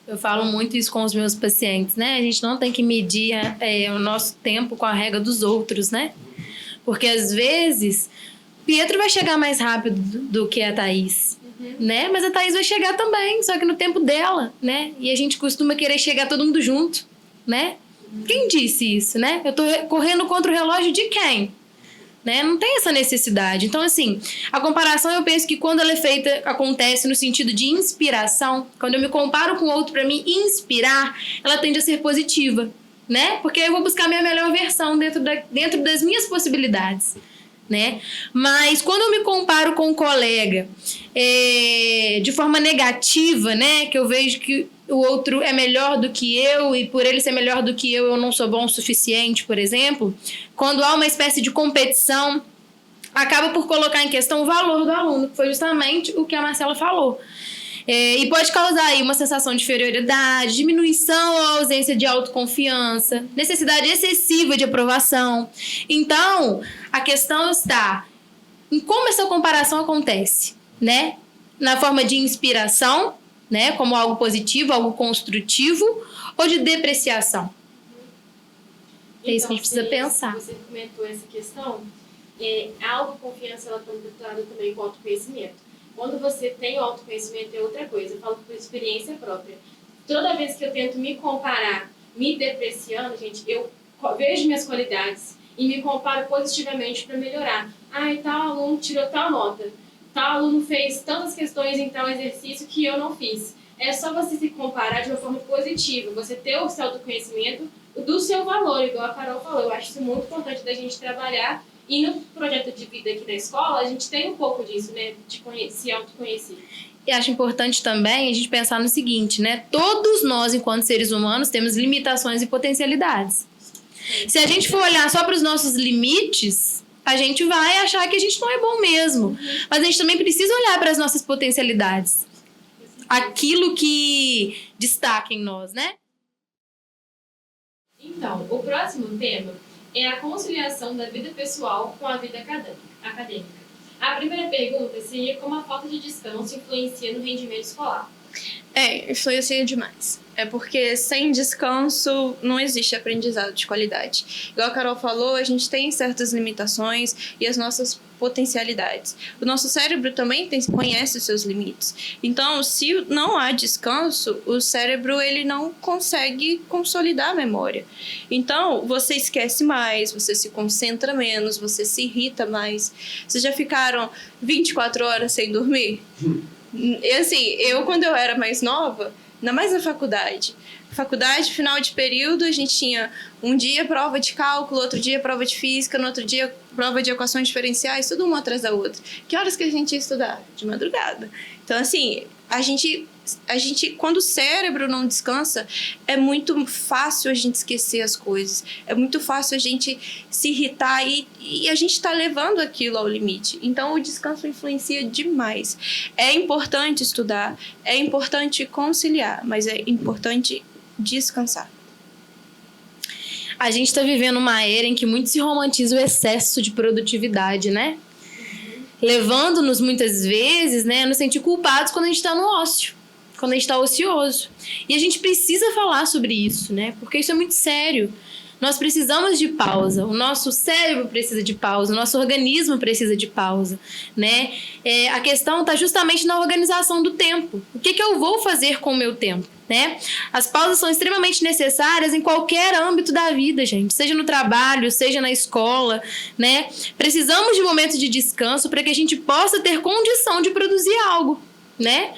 Eu falo muito isso com os meus pacientes, né? A gente não tem que medir o nosso tempo com a regra dos outros, né? Porque, às vezes, Pietro vai chegar mais rápido do que a Thaís, né? Mas a Thaís vai chegar também, só que no tempo dela, né? E a gente costuma querer chegar todo mundo junto, né? Quem disse isso, né? Eu tô correndo contra o relógio de quem? Né? Não tem essa necessidade. Então, assim, a comparação, eu penso que quando ela é feita, acontece no sentido de inspiração. Quando eu me comparo com o outro para me inspirar, ela tende a ser positiva, né? Porque eu vou buscar a minha melhor versão dentro das minhas possibilidades, né? Mas quando eu me comparo com um colega de forma negativa, né? Que eu vejo que o outro é melhor do que eu e por ele ser melhor do que eu não sou bom o suficiente, por exemplo. Quando há uma espécie de competição, acaba por colocar em questão o valor do aluno, que foi justamente o que a Marcela falou. E pode causar aí uma sensação de inferioridade, diminuição ou ausência de autoconfiança, necessidade excessiva de aprovação. Então, a questão está em como essa comparação acontece, né? Na forma de inspiração, né? Como algo positivo, algo construtivo, ou de depreciação. É isso que a gente precisa pensar. Você comentou essa questão, a autoconfiança ela está vinculada também com o autoconhecimento. Quando você tem o autoconhecimento é outra coisa, eu falo por experiência própria. Toda vez que eu tento me comparar, me depreciando, gente, eu vejo minhas qualidades e me comparo positivamente para melhorar. Tal aluno tirou tal nota, tal aluno fez tantas questões em tal exercício que eu não fiz. É só você se comparar de uma forma positiva, você ter o seu autoconhecimento do seu valor, igual a Carol falou. Eu acho isso muito importante da gente trabalhar. E no projeto de vida aqui na escola, a gente tem um pouco disso, né? De se autoconhecer. E acho importante também a gente pensar no seguinte, né? Todos nós, enquanto seres humanos, temos limitações e potencialidades. Se a gente for olhar só para os nossos limites, a gente vai achar que a gente não é bom mesmo. Mas a gente também precisa olhar para as nossas potencialidades. Aquilo que destaca em nós, né? Então, o próximo tema é a conciliação da vida pessoal com a vida acadêmica. A primeira pergunta seria como a falta de descanso influencia no rendimento escolar. Influencia demais. É porque sem descanso não existe aprendizado de qualidade. Igual a Carol falou, a gente tem certas limitações e as nossas potencialidades. O nosso cérebro também conhece os seus limites. Então, se não há descanso, o cérebro ele não consegue consolidar a memória. Então, você esquece mais, você se concentra menos, você se irrita mais. Vocês já ficaram 24 horas sem dormir? E assim, quando eu era mais nova, ainda mais na faculdade, final de período, a gente tinha um dia prova de cálculo, outro dia prova de física, no outro dia prova de equações diferenciais, tudo uma atrás da outra. Que horas que a gente ia estudar? De madrugada. Então, assim, a gente, quando o cérebro não descansa, é muito fácil a gente esquecer as coisas. É muito fácil a gente se irritar e a gente está levando aquilo ao limite. Então, o descanso influencia demais. É importante estudar, é importante conciliar, mas é importante descansar. A gente está vivendo uma era em que muito se romantiza o excesso de produtividade, né? Levando-nos muitas vezes, né, a nos sentir culpados quando a gente está no ócio, quando a gente está ocioso. E a gente precisa falar sobre isso, né? Porque isso é muito sério. Nós precisamos de pausa, o nosso cérebro precisa de pausa, o nosso organismo precisa de pausa, né? A questão está justamente na organização do tempo. O que eu vou fazer com o meu tempo, né? As pausas são extremamente necessárias em qualquer âmbito da vida, gente. Seja no trabalho, seja na escola, né? Precisamos de momentos de descanso para que a gente possa ter condição de produzir algo, né?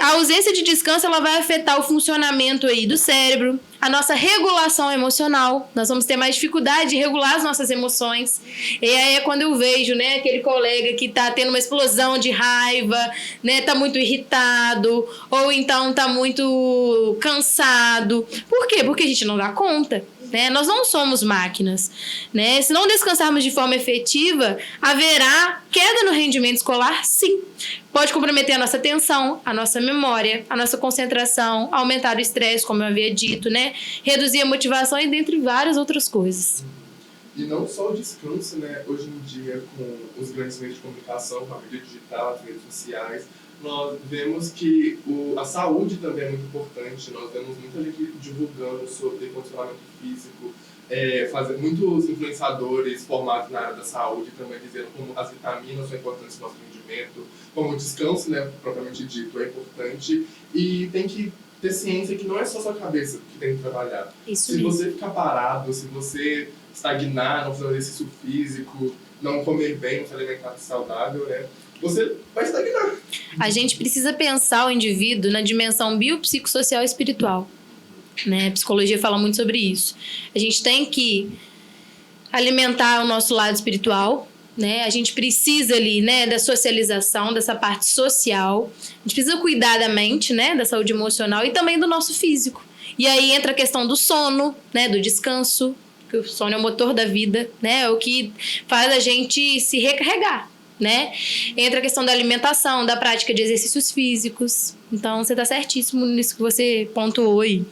A ausência de descanso ela vai afetar o funcionamento aí do cérebro, a nossa regulação emocional. Nós vamos ter mais dificuldade de regular as nossas emoções. E aí é quando eu vejo, né, aquele colega que tá tendo uma explosão de raiva, né, tá muito irritado, ou então tá muito cansado. Por quê? Porque a gente não dá conta. Né? Nós não somos máquinas, né? Se não descansarmos de forma efetiva, haverá queda no rendimento escolar, sim. Pode comprometer a nossa atenção, a nossa memória, a nossa concentração, aumentar o estresse, como eu havia dito, né? Reduzir a motivação e dentre várias outras coisas. E não só o descanso, né? Hoje em dia, com os grandes meios de comunicação, com a mídia digital, as redes sociais, nós vemos que a saúde também é muito importante. Nós vemos muita gente divulgando sobre condicionamento físico, muitos influenciadores formados na área da saúde também dizendo como as vitaminas são importantes no nosso rendimento, como o descanso, né, propriamente dito, é importante. E tem que ter ciência que não é só sua cabeça que tem que trabalhar. Isso se mesmo. você ficar parado, se você estagnar, não fazer um exercício físico, não comer bem, não se alimentar saudável, né, você vai estagnar. A gente precisa pensar o indivíduo na dimensão biopsicossocial e espiritual, né? A psicologia fala muito sobre isso. A gente tem que alimentar o nosso lado espiritual, né? A gente precisa ali, né, da socialização, dessa parte social. A gente precisa cuidar da mente, né, da saúde emocional e também do nosso físico. E aí entra a questão do sono, né, do descanso, que o sono é o motor da vida, né? É o que faz a gente se recarregar, né? Entra a questão da alimentação, da prática de exercícios físicos. Então, você está certíssimo nisso que você pontuou aí.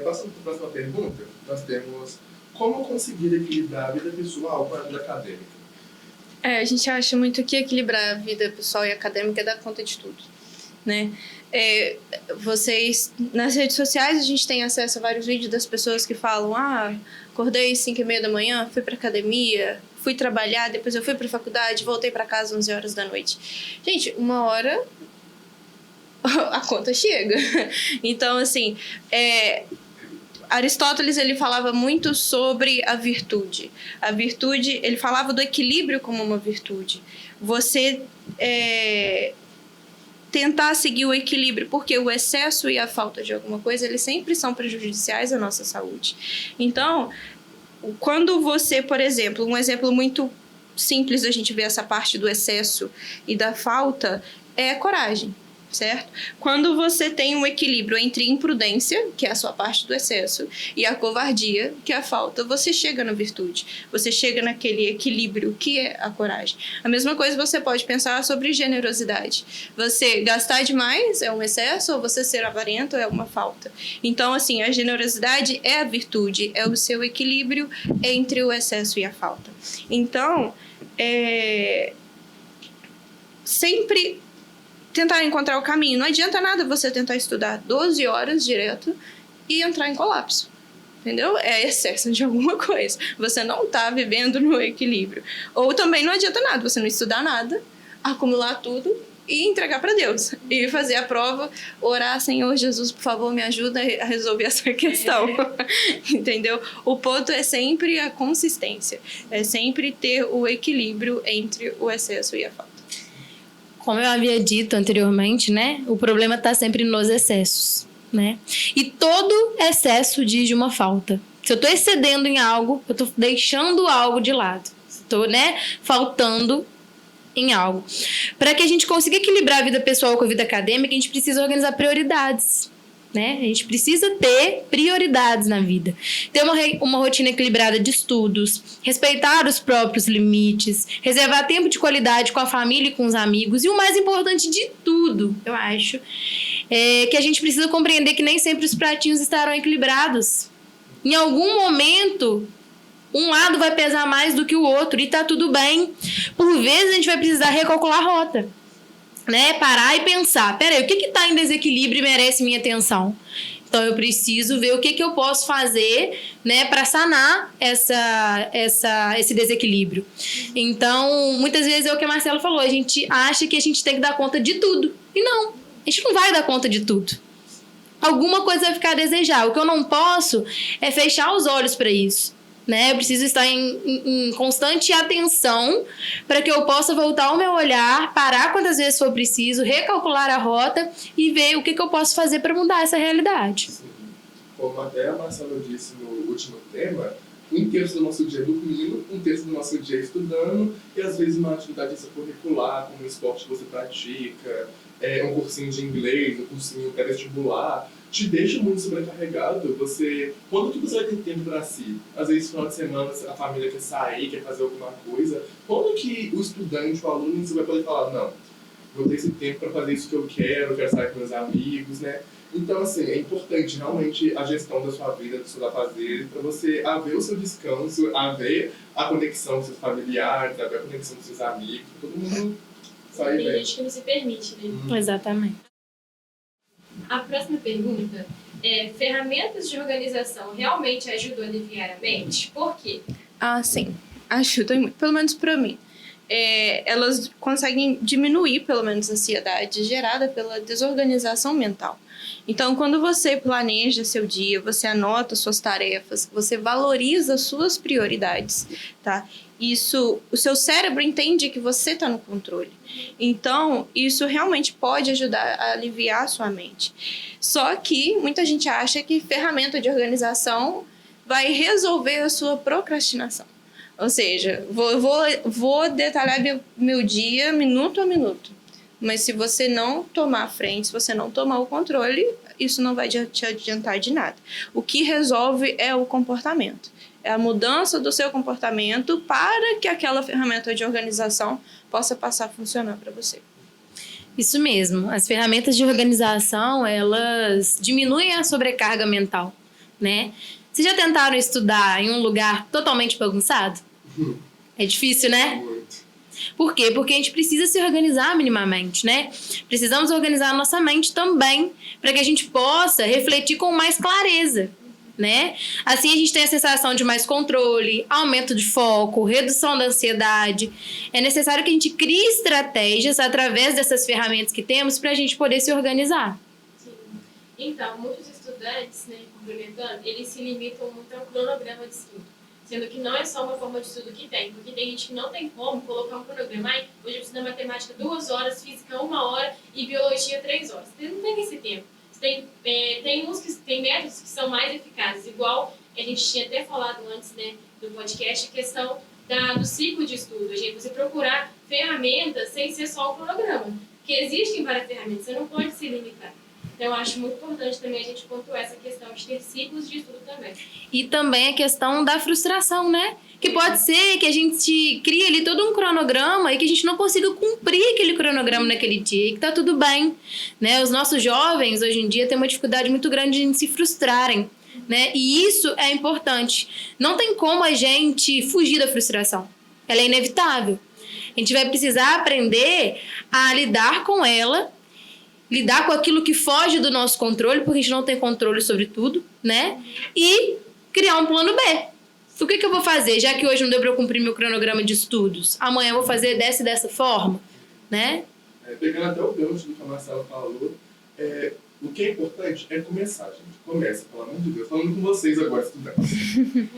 Passando para a próxima pergunta, nós temos: como conseguir equilibrar a vida pessoal com a vida acadêmica? A gente acha muito que equilibrar a vida pessoal e acadêmica dá conta de tudo, né? Vocês, nas redes sociais, a gente tem acesso a vários vídeos das pessoas que falam: acordei às 5h30 da manhã, fui para academia, fui trabalhar, depois eu fui para faculdade, voltei para casa às 11 horas da noite. Gente, uma hora a conta chega. Então, assim, Aristóteles ele falava muito sobre a virtude. A virtude, ele falava do equilíbrio como uma virtude. Você tentar seguir o equilíbrio, porque o excesso e a falta de alguma coisa, eles sempre são prejudiciais à nossa saúde. Então, quando você, por exemplo, um exemplo muito simples da gente ver essa parte do excesso e da falta é a coragem. Certo? Quando você tem um equilíbrio entre imprudência, que é a sua parte do excesso, e a covardia, que é a falta, você chega na virtude. Você chega naquele equilíbrio que é a coragem. A mesma coisa você pode pensar sobre generosidade. Você gastar demais é um excesso, ou você ser avarento é uma falta. Então, assim, a generosidade é a virtude, é o seu equilíbrio entre o excesso e a falta. Então, sempre tentar encontrar o caminho. Não adianta nada você tentar estudar 12 horas direto e entrar em colapso. Entendeu? É excesso de alguma coisa. Você não está vivendo no equilíbrio. Ou também não adianta nada você não estudar nada, acumular tudo e entregar para Deus. E fazer a prova, orar, Senhor Jesus, por favor, me ajuda a resolver essa questão. Entendeu? O ponto é sempre a consistência. É sempre ter o equilíbrio entre o excesso e a falta. Como eu havia dito anteriormente, né? O problema está sempre nos excessos, né? E todo excesso diz de uma falta. Se eu estou excedendo em algo, eu estou deixando algo de lado. Estou, né, faltando em algo. Para que a gente consiga equilibrar a vida pessoal com a vida acadêmica, a gente precisa organizar prioridades, né? A gente precisa ter prioridades na vida. Ter uma rotina equilibrada de estudos, respeitar os próprios limites, reservar tempo de qualidade com a família e com os amigos. E o mais importante de tudo, eu acho, é que a gente precisa compreender que nem sempre os pratinhos estarão equilibrados. Em algum momento, um lado vai pesar mais do que o outro e tá tudo bem. Por vezes a gente vai precisar recalcular a rota, né? Parar e pensar, peraí, o que que tá em desequilíbrio e merece minha atenção? Então eu preciso ver o que que eu posso fazer, né, para sanar esse desequilíbrio. Então, muitas vezes é o que a Marcela falou, a gente acha que a gente tem que dar conta de tudo. E não, a gente não vai dar conta de tudo. Alguma coisa vai ficar a desejar. O que eu não posso é fechar os olhos para isso, né? Eu preciso estar em constante atenção para que eu possa voltar o meu olhar, parar quantas vezes for preciso, recalcular a rota e ver o que eu posso fazer para mudar essa realidade. Sim. Como até a Marcela disse no último tema, 1/3 do nosso dia dormindo, 1/3 do nosso dia estudando, e às vezes uma atividade extracurricular, como um esporte que você pratica, um cursinho de inglês, um cursinho pré-vestibular, te deixa muito sobrecarregado. Quando que você vai ter tempo para si? Às vezes, no final de semana, a família quer sair, quer fazer alguma coisa. Quando que o estudante, o aluno, você vai poder falar, não, vou ter esse tempo para fazer isso que eu quero sair com meus amigos, né? Então, assim, é importante realmente a gestão da sua vida, do seu fazer, para você haver o seu descanso, haver a conexão com seus familiares, haver a conexão com seus amigos, todo mundo sair bem. Tem gente que não se permite, né? Exatamente. A próxima pergunta é: ferramentas de organização realmente ajudam a aliviar a mente? Por quê? Ah, sim. Ajudam muito. Pelo menos para mim. Elas conseguem diminuir, pelo menos, a ansiedade gerada pela desorganização mental. Então, quando você planeja seu dia, você anota suas tarefas, você valoriza suas prioridades, tá? O seu cérebro entende que você está no controle. Então, isso realmente pode ajudar a aliviar a sua mente. Só que muita gente acha que ferramenta de organização vai resolver a sua procrastinação. Ou seja, vou detalhar meu dia minuto a minuto. Mas se você não tomar a frente, se você não tomar o controle, isso não vai te adiantar de nada. O que resolve é o comportamento. É a mudança do seu comportamento para que aquela ferramenta de organização possa passar a funcionar para você. Isso mesmo. As ferramentas de organização, elas diminuem a sobrecarga mental, né? Vocês já tentaram estudar em um lugar totalmente bagunçado? É difícil, né? Por quê? Porque a gente precisa se organizar minimamente, né? Precisamos organizar a nossa mente também, para que a gente possa refletir com mais clareza, né? Assim a gente tem a sensação de mais controle, aumento de foco, redução da ansiedade. É necessário que a gente crie estratégias através dessas ferramentas que temos para a gente poder se organizar. Sim. Então, muitos estudantes, né, complementando, eles se limitam muito ao cronograma de estudo. Sendo que não é só uma forma de estudo que tem, porque tem gente que não tem como colocar um cronograma. Hoje eu preciso da matemática 2 horas, física 1 hora e biologia 3 horas. Você não tem esse tempo. Tem métodos que são mais eficazes, igual a gente tinha até falado antes, né, do podcast, a questão do ciclo de estudo. Você procurar ferramentas sem ser só o cronograma, porque existem várias ferramentas, você não pode se limitar. Então, eu acho muito importante também a gente pontuar essa questão de ter ciclos de estudo também. E também a questão da frustração, né? Que pode ser que a gente crie ali todo um cronograma e que a gente não consiga cumprir aquele cronograma naquele dia e que tá tudo bem, né? Os nossos jovens, hoje em dia, têm uma dificuldade muito grande de se frustrarem, né? E isso é importante. Não tem como a gente fugir da frustração. Ela é inevitável. A gente vai precisar aprender a lidar com ela lidar com aquilo que foge do nosso controle, porque a gente não tem controle sobre tudo, né? E criar um plano B. O que eu vou fazer? Já que hoje não deu para eu cumprir meu cronograma de estudos, amanhã eu vou fazer dessa forma, né? Pegando até o gancho do que a Marcela falou, o que é importante é começar, gente. Começa, pelo amor de Deus. Falando com vocês agora, estudantes.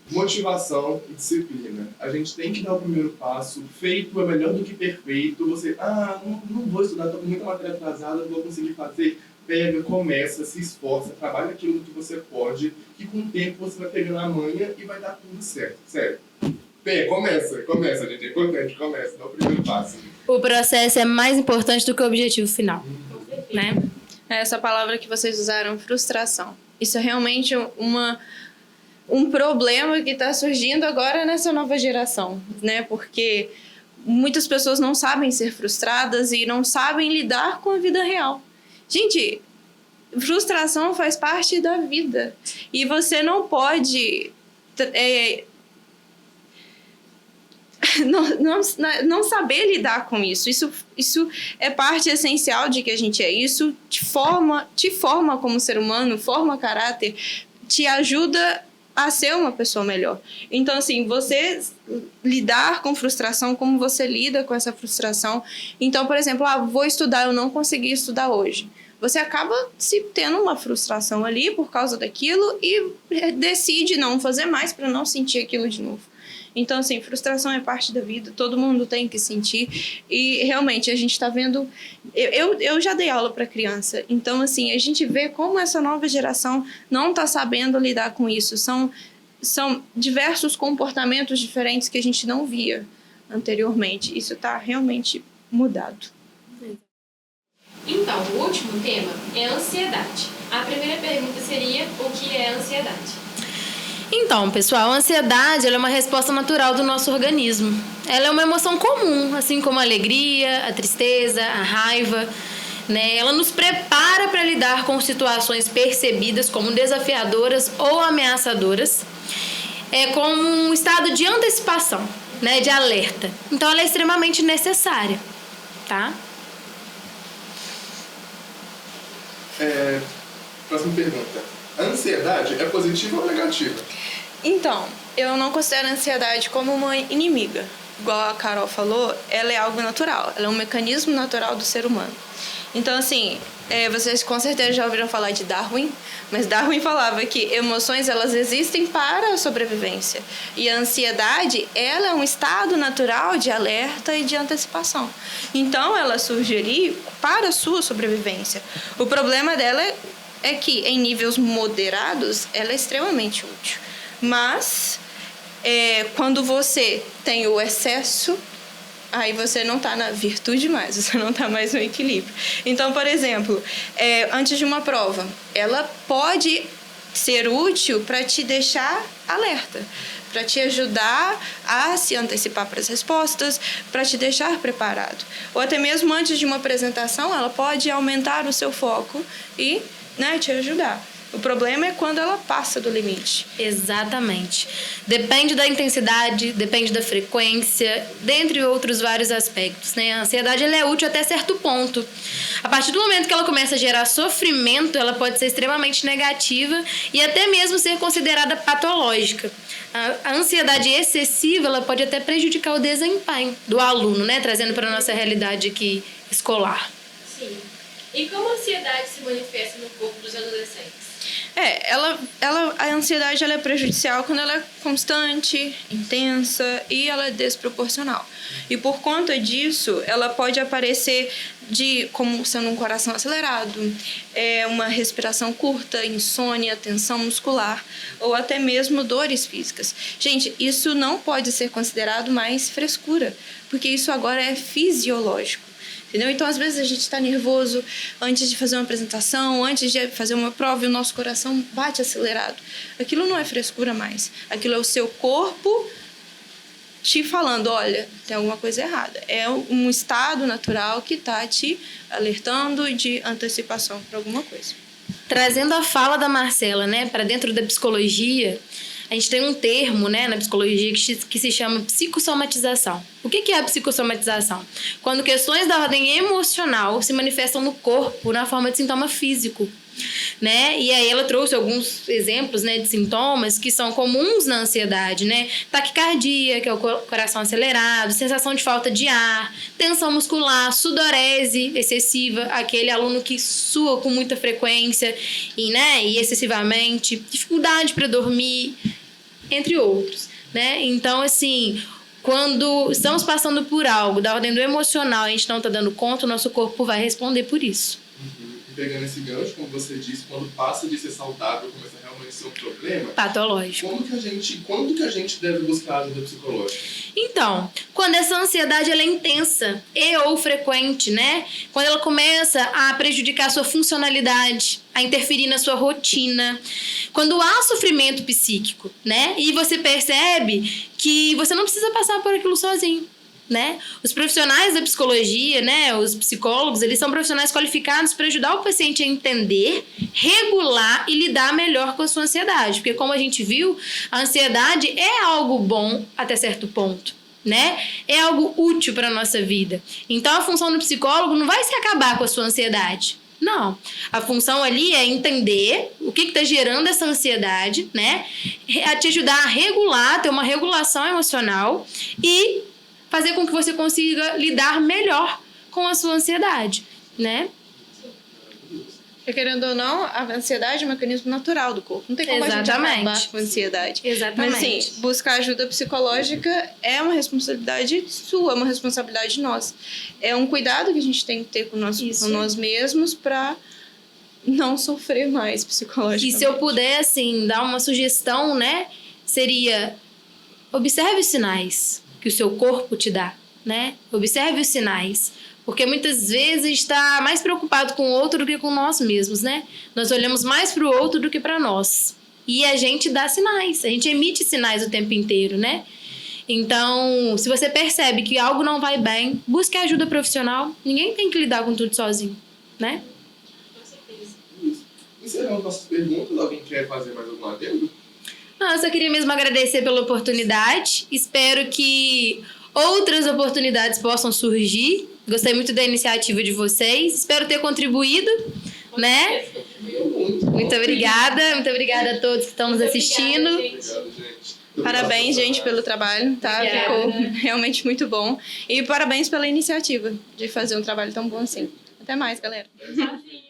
Motivação e disciplina. A gente tem que dar o primeiro passo. Feito é melhor do que perfeito. Você, não vou estudar, estou com muita matéria atrasada, não vou conseguir fazer. Pega, começa, se esforça, trabalha aquilo que você pode, que com o tempo você vai pegando a manha e vai dar tudo certo, certo? Começa, gente. É importante, começa, dá o primeiro passo. O processo é mais importante do que o objetivo final, né? Essa palavra que vocês usaram, frustração. Isso é realmente um problema que está surgindo agora nessa nova geração, né? Porque muitas pessoas não sabem ser frustradas e não sabem lidar com a vida real. Gente, frustração faz parte da vida. E você não pode não saber lidar com isso. Isso é parte essencial de que a gente é. Isso te forma como ser humano, forma caráter, te ajuda a ser uma pessoa melhor. Então, assim, você lidar com frustração, como você lida com essa frustração. Então, por exemplo, vou estudar, eu não consegui estudar hoje. Você acaba se tendo uma frustração ali por causa daquilo e decide não fazer mais para não sentir aquilo de novo. Então, assim, frustração é parte da vida, todo mundo tem que sentir. E, realmente, a gente está vendo... Eu já dei aula para criança, então, assim, a gente vê como essa nova geração não está sabendo lidar com isso. São diversos comportamentos diferentes que a gente não via anteriormente. Isso está realmente mudado. Então, o último tema é ansiedade. A primeira pergunta seria: o que é ansiedade? Então, pessoal, a ansiedade ela é uma resposta natural do nosso organismo. Ela é uma emoção comum, assim como a alegria, a tristeza, a raiva, né? Ela nos prepara para lidar com situações percebidas como desafiadoras ou ameaçadoras, como um estado de antecipação, né? De alerta. Então, ela é extremamente necessária, tá? Próxima pergunta. A ansiedade é positiva ou negativa? Então, eu não considero a ansiedade como uma inimiga. Igual a Carol falou, ela é algo natural. Ela é um mecanismo natural do ser humano. Então, assim, vocês com certeza já ouviram falar de Darwin, mas Darwin falava que emoções, elas existem para a sobrevivência. E a ansiedade, ela é um estado natural de alerta e de antecipação. Então, ela surge ali para a sua sobrevivência. O problema dela é que, em níveis moderados, ela é extremamente útil. Mas, quando você tem o excesso, aí você não está na virtude mais, você não está mais no equilíbrio. Então, por exemplo, antes de uma prova, ela pode ser útil para te deixar alerta, para te ajudar a se antecipar para as respostas, para te deixar preparado. Ou até mesmo antes de uma apresentação, ela pode aumentar o seu foco e, né, te ajudar. O problema é quando ela passa do limite. Exatamente. Depende da intensidade, depende da frequência, dentre outros vários aspectos, né? A ansiedade ela é útil até certo ponto. A partir do momento que ela começa a gerar sofrimento, ela pode ser extremamente negativa e até mesmo ser considerada patológica. A ansiedade excessiva ela pode até prejudicar o desempenho do aluno, né? Trazendo para a nossa realidade aqui escolar. Sim. E como a ansiedade se manifesta no corpo dos adolescentes? A ansiedade ela é prejudicial quando ela é constante, intensa e ela é desproporcional. E por conta disso, ela pode aparecer como sendo um coração acelerado, uma respiração curta, insônia, tensão muscular ou até mesmo dores físicas. Gente, isso não pode ser considerado mais frescura, porque isso agora é fisiológico. Entendeu? Então, às vezes, a gente está nervoso antes de fazer uma apresentação, antes de fazer uma prova e o nosso coração bate acelerado. Aquilo não é frescura mais. Aquilo é o seu corpo te falando, olha, tem alguma coisa errada. É um estado natural que está te alertando de antecipação para alguma coisa. Trazendo a fala da Marcela, né, para dentro da psicologia, a gente tem um termo, né, na psicologia que se chama psicossomatização. O que é a psicossomatização? Quando questões da ordem emocional se manifestam no corpo na forma de sintoma físico, né? E aí ela trouxe alguns exemplos, né, de sintomas que são comuns na ansiedade, né? Taquicardia, que é o coração acelerado, sensação de falta de ar, tensão muscular, sudorese excessiva, aquele aluno que sua com muita frequência e excessivamente, dificuldade para dormir, entre outros, né? Então, assim, quando estamos passando por algo da ordem do emocional e a gente não está dando conta, o nosso corpo vai responder por isso. Pegando esse gancho, como você disse, quando passa de ser saudável, começa a realmente ser um problema. Patológico. Quando que a gente deve buscar ajuda psicológica? Então, quando essa ansiedade ela é intensa ou frequente, né? Quando ela começa a prejudicar a sua funcionalidade, a interferir na sua rotina. Quando há sofrimento psíquico, né? E você percebe que você não precisa passar por aquilo sozinho. Né? Os profissionais da psicologia, né, os psicólogos, eles são profissionais qualificados para ajudar o paciente a entender, regular e lidar melhor com a sua ansiedade. Porque, como a gente viu, a ansiedade é algo bom até certo ponto, né? É algo útil para a nossa vida. Então, a função do psicólogo não vai se acabar com a sua ansiedade. Não. A função ali é entender o que está gerando essa ansiedade, né? A te ajudar a regular, ter uma regulação emocional e fazer com que você consiga lidar melhor com a sua ansiedade, né? Porque, querendo ou não, a ansiedade é um mecanismo natural do corpo. Não tem como a gente acabar com a ansiedade. Exatamente. Mas, assim, buscar ajuda psicológica é uma responsabilidade sua, é uma responsabilidade nossa. É um cuidado que a gente tem que ter com nós mesmos para não sofrer mais psicologicamente. E se eu puder, assim, dar uma sugestão, né? Seria, observe os sinais que o seu corpo te dá, né? Observe os sinais. Porque muitas vezes a gente está mais preocupado com o outro do que com nós mesmos, né? Nós olhamos mais para o outro do que para nós. E a gente dá sinais, a gente emite sinais o tempo inteiro, né? Então, se você percebe que algo não vai bem, busque ajuda profissional. Ninguém tem que lidar com tudo sozinho, né? Com certeza. Isso. Encerrando nossas perguntas, alguém quer fazer mais algum adendo? Não, eu só queria mesmo agradecer pela oportunidade. Espero que outras oportunidades possam surgir. Gostei muito da iniciativa de vocês. Espero ter contribuído, né? Muito obrigada a todos que estão nos assistindo. Obrigado, gente. Parabéns, gente, pelo trabalho, tá? Obrigada. Ficou realmente muito bom. E parabéns pela iniciativa de fazer um trabalho tão bom assim. Até mais, galera. Tchauzinho.